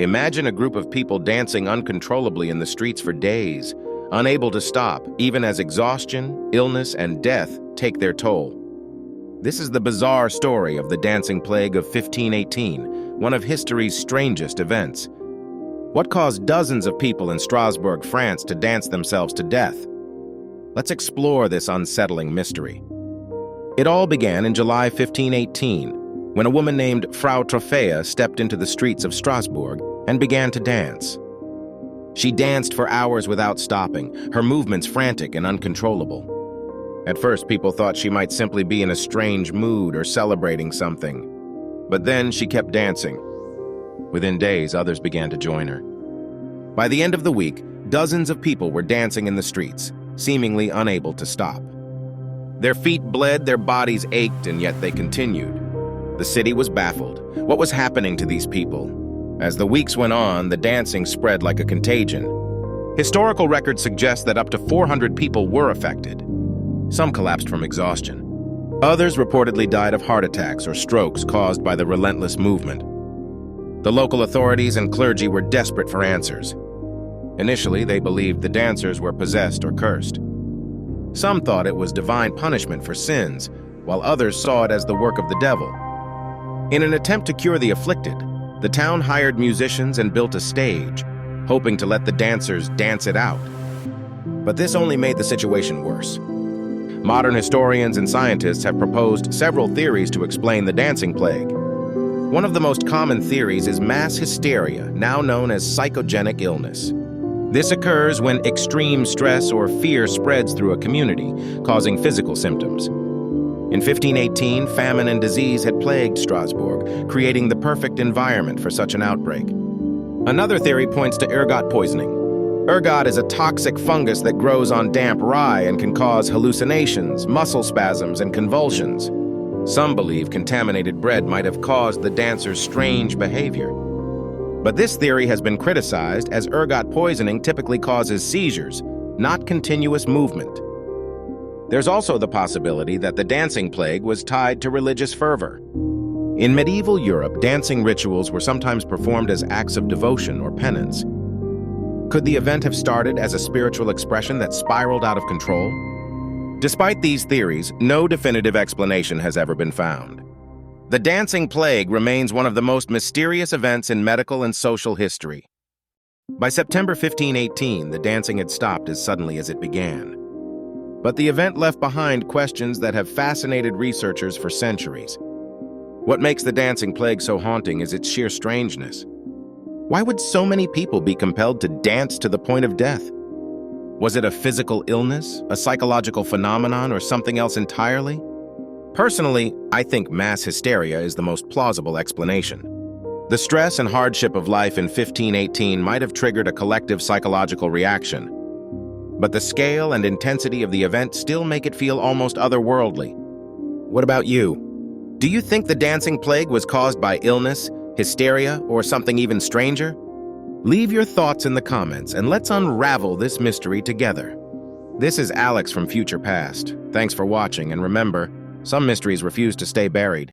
Imagine a group of people dancing uncontrollably in the streets for days, unable to stop, even as exhaustion, illness, and death take their toll. This is the bizarre story of the dancing plague of 1518, one of history's strangest events. What caused dozens of people in Strasbourg, France, to dance themselves to death? Let's explore this unsettling mystery. It all began in July 1518, when a woman named Frau Troffea stepped into the streets of Strasbourg and began to dance. She danced for hours without stopping, her movements frantic and uncontrollable. At first, people thought she might simply be in a strange mood or celebrating something. But then she kept dancing. Within days, others began to join her. By the end of the week, dozens of people were dancing in the streets, seemingly unable to stop. Their feet bled, their bodies ached, and yet they continued. The city was baffled. What was happening to these people? As the weeks went on, the dancing spread like a contagion. Historical records suggest that up to 400 people were affected. Some collapsed from exhaustion. Others reportedly died of heart attacks or strokes caused by the relentless movement. The local authorities and clergy were desperate for answers. Initially, they believed the dancers were possessed or cursed. Some thought it was divine punishment for sins, while others saw it as the work of the devil. In an attempt to cure the afflicted, the town hired musicians and built a stage, hoping to let the dancers dance it out. But this only made the situation worse. Modern historians and scientists have proposed several theories to explain the dancing plague. One of the most common theories is mass hysteria, now known as psychogenic illness. This occurs when extreme stress or fear spreads through a community, causing physical symptoms. In 1518, famine and disease had plagued Strasbourg, creating the perfect environment for such an outbreak. Another theory points to ergot poisoning. Ergot is a toxic fungus that grows on damp rye and can cause hallucinations, muscle spasms, and convulsions. Some believe contaminated bread might have caused the dancers' strange behavior. But this theory has been criticized, as ergot poisoning typically causes seizures, not continuous movement. There's also the possibility that the dancing plague was tied to religious fervor. In medieval Europe, dancing rituals were sometimes performed as acts of devotion or penance. Could the event have started as a spiritual expression that spiraled out of control? Despite these theories, no definitive explanation has ever been found. The dancing plague remains one of the most mysterious events in medical and social history. By September 1518, the dancing had stopped as suddenly as it began. But the event left behind questions that have fascinated researchers for centuries. What makes the dancing plague so haunting is its sheer strangeness. Why would so many people be compelled to dance to the point of death? Was it a physical illness, a psychological phenomenon, or something else entirely? Personally, I think mass hysteria is the most plausible explanation. The stress and hardship of life in 1518 might have triggered a collective psychological reaction. But the scale and intensity of the event still make it feel almost otherworldly. What about you? Do you think the dancing plague was caused by illness, hysteria, or something even stranger? Leave your thoughts in the comments and let's unravel this mystery together. This is Alex from Future Past. Thanks for watching, and remember, some mysteries refuse to stay buried.